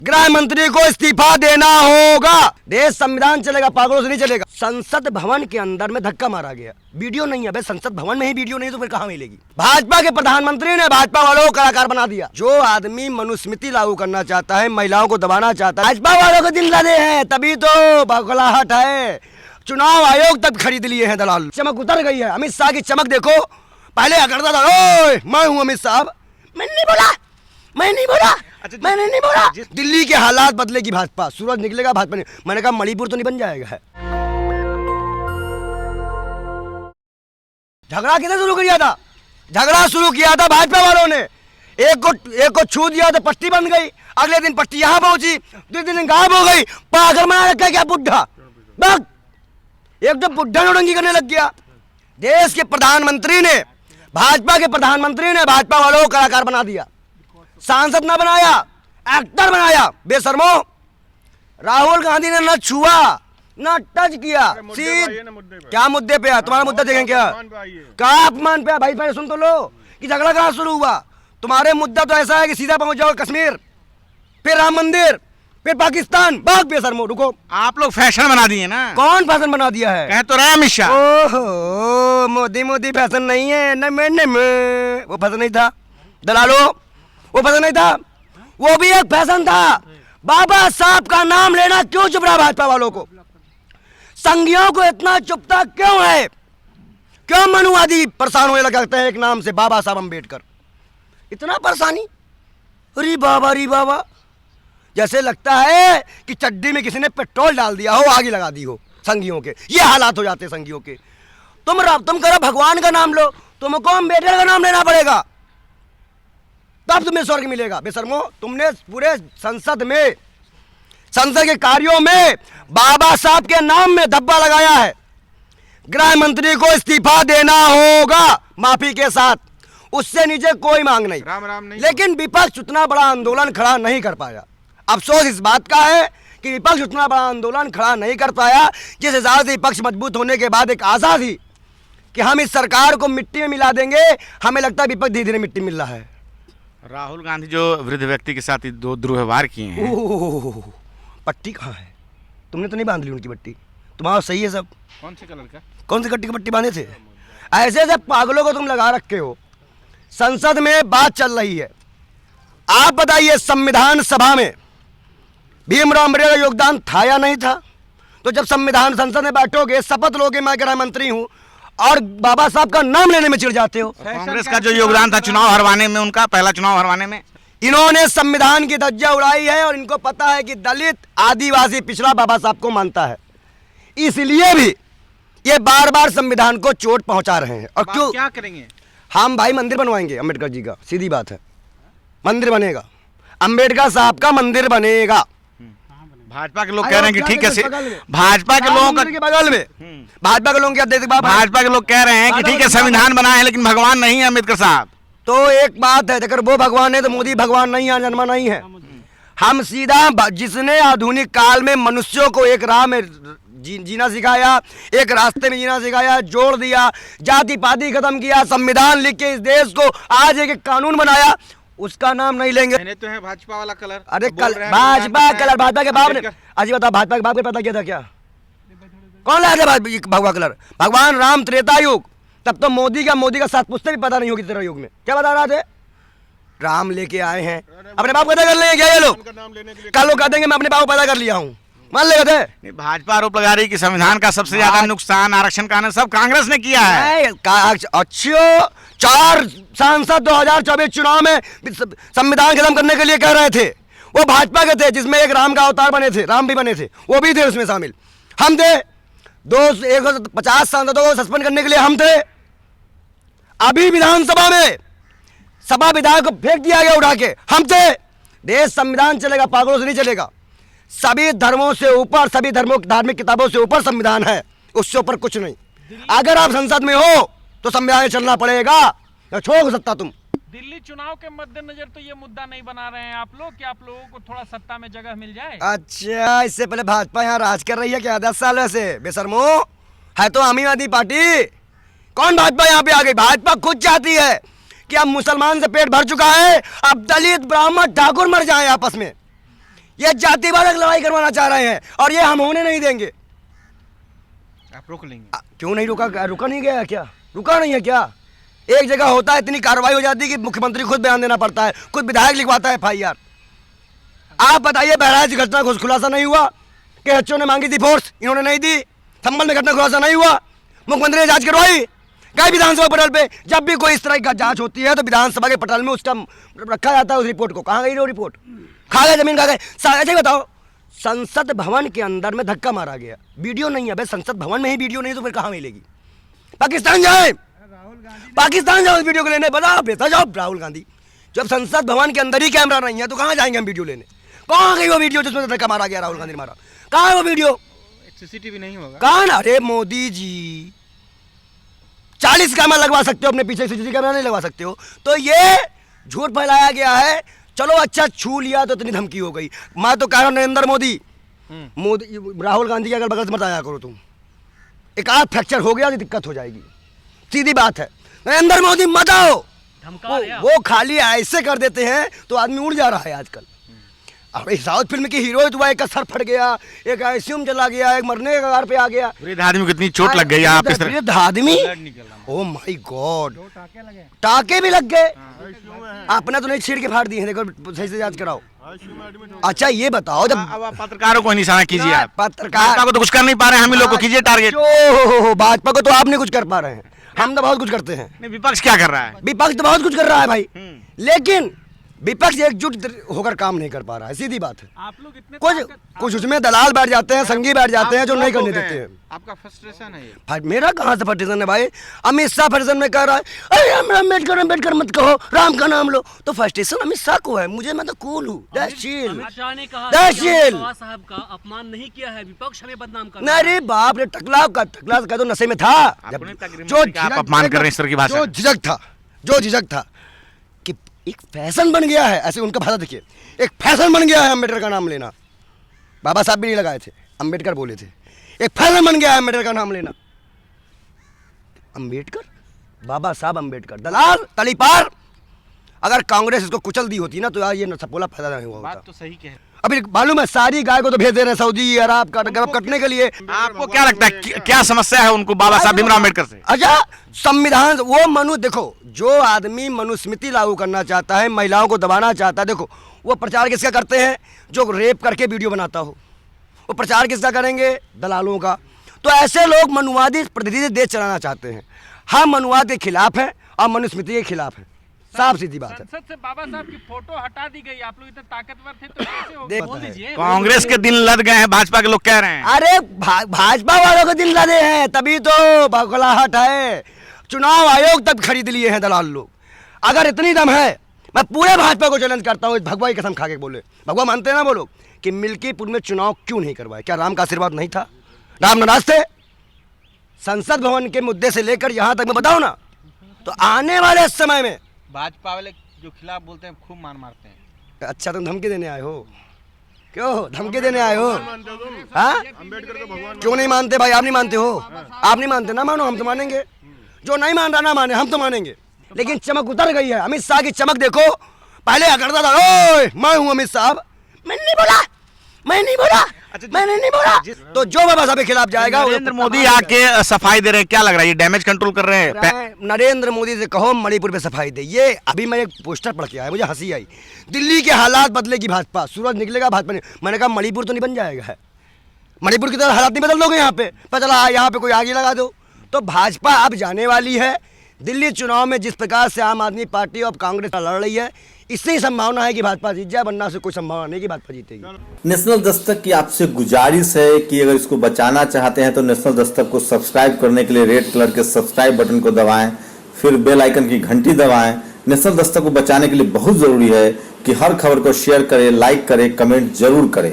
गृह मंत्री को इस्तीफा देना होगा। देश संविधान चलेगा, पागलों से नहीं चलेगा। संसद भवन के अंदर में धक्का मारा गया, वीडियो नहीं है। संसद भवन में ही वीडियो नहीं तो फिर कहाँ मिलेगी। भाजपा के प्रधानमंत्री ने भाजपा वालों को कलाकार बना दिया। जो आदमी मनुस्मृति लागू करना चाहता है, महिलाओं को दबाना चाहता है, भाजपा वालों को दिन लदे हैं, तभी तो बौखलाहट है। चुनाव आयोग तक खरीद लिए हैं दलाल। चमक उतर गई है। अमित शाह की चमक देखो, पहले करता था ओए मैं हूँ अमित शाह, मैंने नहीं बोला, मैंने नहीं बोला। दिल्ली के हालात बदलेगी भाजपा, सूरज निकलेगा भाजपा ने। मैंने कहा मणिपुर तो नहीं बन जाएगा है। झगड़ा किसने शुरू किया था? झगड़ा शुरू किया था भाजपा वालों ने। एक को छू दिया तो पट्टी बन गई, अगले दिन पट्टी यहाँ पहुंची, दूसरे दिन गायब हो गई। पागल बना रखा है क्या बुढ़ा? बस एक तो बुढ़ा नौटंकी करने लग गया। देश के प्रधानमंत्री ने, भाजपा के प्रधानमंत्री ने भाजपा वालों को कलाकार बना दिया। सांसद ना बनाया, एक्टर बनाया। बेशर्मो, राहुल गांधी ने न छुआ न टच किया। क्या मुद्दे पे है? तुम्हारा मुद्दा देखें क्या? कहा अपमान पे? भाई पहले सुन तो लो कि झगड़ा कहाँ शुरू हुआ। तुम्हारे मुद्दा तो ऐसा है कि सीधा पहुंच जाओ कश्मीर, फिर राम मंदिर, फिर पाकिस्तान। बहुत बेशर्मो। रुको, आप लोग फैशन बना दिए ना। कौन फैशन बना दिया है? कह तो रहा अमित शाह। ओहो, मोदी फैशन नहीं है। न वो फैशन नहीं था दलालो, वो फैशन नहीं था, वो भी एक फैशन था। बाबा साहब का नाम लेना क्यों चुप रहा भाजपा वालों को? संघियों को इतना चुपता क्यों है? क्यों मनुवादी परेशान होने लगते हैं एक नाम से, बाबा साहब अम्बेडकर? इतना परेशानी? अरे बाबा, जैसे लगता है कि चड्डी में किसी ने पेट्रोल डाल दिया हो, आग लगा दी हो। संघियों के ये हालात हो जाते हैं। संघियों के तुम करो भगवान का नाम लो, तुमको अम्बेडकर का नाम लेना पड़ेगा, तब तुम्हें स्वर्ग मिलेगा। बेशर्मो, तुमने पूरे संसद के कार्यों में बाबा साहब के नाम में धब्बा लगाया है। गृह मंत्री को इस्तीफा देना होगा माफी के साथ, उससे नीचे कोई मांग नहीं। राम नहीं। लेकिन विपक्ष उतना बड़ा आंदोलन खड़ा नहीं कर पाया। अफसोस इस बात का है कि विपक्ष उतना बड़ा आंदोलन खड़ा नहीं कर पाया, जिस हिसाब से विपक्ष मजबूत होने के बाद एक आशा थी कि हम इस सरकार को मिट्टी में मिला देंगे। हमें लगता है विपक्ष धीरे धीरे मिट्टी मिल रहा है। राहुल गांधी जो वृद्ध व्यक्ति के साथ दो दुर्व्यवहार किए हैं। पट्टी कहाँ है? तुमने तो नहीं बांध ली उनकी पट्टी? तुम्हारा सही है सब। कौन से कलर का? कौन सी कट्टी की पट्टी बांधे थे? ऐसे ऐसे पागलों को तुम लगा रखे हो। संसद में बात चल रही है, आप बताइए संविधान सभा में भीमराव अम्बेडकर का योगदान था या नहीं था? तो जब संविधान संसद में बैठोगे, शपथ लोगे मैं गृह मंत्री हूँ, और बाबा साहब का नाम लेने में चिढ़ जाते हो। कांग्रेस का जो योगदान था चुनाव हरवाने में, उनका पहला चुनाव हरवाने में, इन्होंने संविधान की धज्जियां उड़ाई है। और इनको पता है कि दलित, आदिवासी, पिछड़ा बाबा साहब को मानता है, इसलिए भी ये बार बार संविधान को चोट पहुंचा रहे हैं। और क्यों? क्या करेंगे? हम भाई मंदिर बनवाएंगे अम्बेडकर जी का, सीधी बात है। मंदिर बनेगा, अम्बेडकर साहब का मंदिर बनेगा। भाजपा के लोग कह रहे हैं कि ठीक है, भाजपा के लोगों का बगल में, भाजपा के लोग क्या देते? भाजपा के लोग कह रहे हैं कि ठीक है संविधान बना है, लेकिन भगवान नहीं है अम्बेडकर साहब। तो एक बात है, अगर वो भगवान है तो मोदी भगवान नहीं है, जन्मा नहीं है। हम सीधा, जिसने आधुनिक काल में मनुष्यों को एक राह में जीना सिखाया, एक रास्ते में जीना सिखाया, जोड़ दिया, जाति पाति खत्म किया, संविधान लिख के इस देश को आज एक कानून बनाया, उसका नाम नहीं लेंगे। मैंने तो है भाजपा वाला कलर। अरे भाजपा कलर, भाजपा के बाप ने, अजी बता, भाजपा के बाप ने पैदा किया था क्या? कौन लाया था भगवा कलर? भगवान राम त्रेता युग, तब तो मोदी का 7 पुश्ते भी पता नहीं होगी तेरा युग में। क्या बता रहा थे? राम लेके आए हैं, अपने बाप पैदा कर लेंगे क्या ये लोग? कल लोग कह देंगे मैं अपने बाप पैदा कर लिया हूँ, मान लेगा थे? भाजपा आरोप लगा रही कि संविधान का सबसे ज्यादा नुकसान आरक्षण का सब कांग्रेस ने किया है। अच्छा, 4 सांसद 2024 चुनाव में संविधान खत्म करने के लिए कह रहे थे, वो भाजपा के थे, जिसमें एक राम का अवतार बने थे, राम भी बने थे, वो भी थे उसमें शामिल। हम थे 150 सांसदों को सस्पेंड करने के लिए हम थे। अभी विधानसभा में सभा विधायक को फेंक दिया गया उठा के, हम थे। देश संविधान चलेगा, पागलों से नहीं चलेगा। सभी धर्मों से ऊपर, सभी धर्मों की धार्मिक किताबों से ऊपर संविधान है, उससे ऊपर कुछ नहीं। अगर आप संसद में हो तो संविधान चलना पड़ेगा, या छोड़ सकता तुम। दिल्ली चुनाव के मद्देनजर तो ये मुद्दा नहीं बना रहे हैं आप लोग कि आप लोगों को थोड़ा सत्ता में जगह मिल जाए? अच्छा, इससे पहले भाजपा यहाँ राज कर रही है क्या 10 साल से? बेशर्मो, है तो आम आदमी पार्टी। कौन भाजपा यहाँ पे आ गई? भाजपा खुद चाहती है कि अब मुसलमान से पेट भर चुका है, अब दलित, ब्राह्मण, ठाकुर मर जाए आपस में। ये जातिवादक लड़ाई करवाना चाह रहे हैं और ये हम होने नहीं देंगे। आप रोक लेंगे? क्यों नहीं रुका? रुका नहीं गया क्या? रुका नहीं है क्या? एक जगह होता है इतनी कार्रवाई हो जाती है कि मुख्यमंत्री खुद बयान देना पड़ता है, खुद विधायक लिखवाता है FIR। आप बताइए बहराइच घटना कुछ खुलासा नहीं हुआ कि HO ने मांगी थी फोर्स, इन्होंने नहीं दी। संभल में घटना खुलासा नहीं हुआ, मुख्यमंत्री ने जांच करवाई। गए विधानसभा पटल पे, जब भी कोई इस तरह की जांच होती है तो विधानसभा के पटल में उसका रखा जाता है उस रिपोर्ट को। कहाँ गई वो रिपोर्ट? खा गए जमीन, खा गए। ऐसे बताओ, संसद भवन के अंदर में धक्का मारा गया, वीडियो नहीं है भाई। संसद भवन में ही वीडियो नहीं तो फिर कहाँ मिलेगी? पाकिस्तान जाए, पाकिस्तान जाओ वीडियो को लेने, बताओ बेटा जाओ राहुल गांधी। जब संसद भवन के अंदर ही कैमरा नहीं है तो कहाँ जाएंगे हम वीडियो लेने? कहाँ गई वो वीडियो जिसमें धक्का मारा गया, राहुल गांधी ने मारा? कहाँ है वो वीडियो? CCTV नहीं होगा? कहाँ? अरे मोदी जी 40 कैमरा लगवा सकते हो अपने पीछे, CCTV कैमरा नहीं लगवा सकते हो। तो ये झूठ फैलाया गया है। चलो अच्छा छू लिया तो इतनी धमकी हो गई। मैं तो कह रहा हूँ नरेंद्र मोदी, राहुल गांधी के अगल बगल से मत आया करो तुम। एक आध फ्रैक्चर हो गया तो दिक्कत हो जाएगी, सीधी बात है। नरेंद्र मोदी मत आओ। वो खाली ऐसे कर देते हैं तो आदमी उड़ जा रहा है आजकल। अब साउथ फिल्म की हीरो हुआ, एक का सर फट गया, एक आईसीयू चला गया, एक मरने के कगार पे आ गया। वृद्ध आदमी को कितनी चोट लग गई आप इस तरह? वृद्ध आदमी, ओह माय गॉड, टाके भी लग गए। आपने तो नहीं छीड़ के फाड़ दिए हैं, देखो सही से जांच कराओ। अच्छा ये बताओ, जब अब आप पत्रकारों को निशाना कीजिए। आप पत्रकार को तो कुछ कर नहीं पा रहे हैं, हम ही लोग को कीजिए टारगेट। भाजपा को तो आप नहीं कुछ कर पा रहे हैं, हम तो बहुत कुछ करते हैं। नहीं, विपक्ष क्या कर रहा है? विपक्ष तो बहुत कुछ कर रहा है भाई, लेकिन विपक्ष एकजुट होकर काम नहीं कर पा रहा है, सीधी बात है। आप लोग इतने कुछ उसमें दलाल बैठ जाते हैं, संगी बैठ जाते हैं जो नहीं करने देते हैं। आपका फ्रस्ट्रेशन है ये? भाई मेरा कहाँ से फ्रस्ट्रेशन है भाई? अमित शाह फ्रस्ट्रेशन में कह रहा है अरे हम अम्बेडकर मत कहो, राम का नाम लो। तो फ्रस्ट्रेशन अमित शाह को है, मुझे, मैं तो कूल हूँ। अमित शाह ने कहा साहब का अपमान नहीं किया है, विपक्ष हमें बदनाम कर रहा है। अरे बाप रे, टकला का तो नशे में था, जो अपमान कर रहे हैं इस तरह की भाषा। जो झिझक था कि एक फैशन बन गया है, ऐसे उनका भाषा देखिए, एक फैशन बन गया है अम्बेडकर का नाम लेना। बाबा साहब भी नहीं लगाए थे, अम्बेडकर बोले थे। एक फैशन बन गया है अम्बेडकर का नाम लेना। अम्बेडकर, बाबा साहब अम्बेडकर, दलाल तली पार। अगर कांग्रेस इसको कुचल दी होती ना तो यार ये सपोला फायदा नहीं हुआ होता। बात तो सही कह। अभी मालूम है सारी गाय को तो भेज दे रहे हैं सऊदी अरब का गरब कटने के लिए। आपको क्या लगता है क्या समस्या है उनको बाबा साहब भीमराव अम्बेडकर से? अच्छा, संविधान वो देखो, जो आदमी मनुस्मृति लागू करना चाहता है, महिलाओं को दबाना चाहता है, देखो वो प्रचार किसका करते हैं? जो रेप करके वीडियो बनाता हो, वो प्रचार किसका करेंगे? दलालों का। तो ऐसे लोग मनुवादी प्रतिनिधि देश चलाना चाहते हैं। हम मनुवाद के खिलाफ हैं और मनुस्मृति के खिलाफ हैं, साफ सीधी बात है। संसद से बाबा साहब की फोटो हटा दी गई, आप लोग इतने ताकतवर थे तो कैसे हो गया? बोल दीजिए। कांग्रेस के दिन लद गए हैं, भाजपा के लोग कह रहे हैं। अरे भाजपा वालों के दिन लदे हैं, तभी तो बखलाहट है। चुनाव आयोग तक खरीद लिए हैं दलाल लोग। अगर इतनी दम है, मैं पूरे भाजपा को चैलेंज करता हूँ, भगवा की कसम खा के बोले, भगवा मानते हैं ना वो लोग, कि मिल्कीपुर में चुनाव क्यों नहीं करवाए? क्या राम का आशीर्वाद नहीं था? राम नाराज थे? संसद भवन के मुद्दे से लेकर यहाँ तक मैं बताऊँ ना, तो आने वाले समय में भाजपा वाले जो खिलाफ बोलते हैं खूब मार मारते हैं। अच्छा, तुम धमकी देने आए हो? क्यों धमकी देने आए हो? हाँ, क्यों नहीं मानते भाई? आप नहीं मानते हो? आप नहीं मानते ना, मानो, हम तो मानेंगे। जो नहीं मान रहा ना माने, हम तो मानेंगे। लेकिन चमक उतर गई है। अमित शाह की चमक देखो, पहले करता था ओए मैं हूँ अमित साहब, मैंने नहीं बोला। मैंने नहीं बोला। तो जो बाबा साहब के खिलाफ जाएगा, नरेंद्र मोदी आके सफाई दे रहे हैं, क्या लग रहा है ये डैमेज कंट्रोल कर रहे हैं? नरेंद्र मोदी से कहो मणिपुर पे सफाई दे। ये अभी मैं एक पोस्टर पढ़ के आया, मुझे हंसी आई। दिल्ली के हालात बदलेगी भाजपा, सूरज निकलेगा भाजपा ने। मैंने कहा मणिपुर तो नहीं बन जाएगा है, मणिपुर की तरह हालात नहीं बदल दोगे यहाँ पे, पता चला यहाँ पे कोई आगे लगा दो। तो भाजपा अब जाने वाली है दिल्ली चुनाव में। जिस प्रकार से आम आदमी पार्टी और कांग्रेस लड़ रही है, इससे ही संभावना है कि भाजपा जीत जाए, वरना से कोई संभावना नहीं कि भाजपा जीतेगी। नेशनल दस्तक की आपसे गुजारिश है कि अगर इसको बचाना चाहते हैं तो नेशनल दस्तक को सब्सक्राइब करने के लिए रेड कलर के सब्सक्राइब बटन को दबाएं, फिर बेल आइकन की घंटी दबाएं। नेशनल दस्तक को बचाने के लिए बहुत जरूरी है कि हर खबर को शेयर करें, लाइक करें, कमेंट जरूर करें।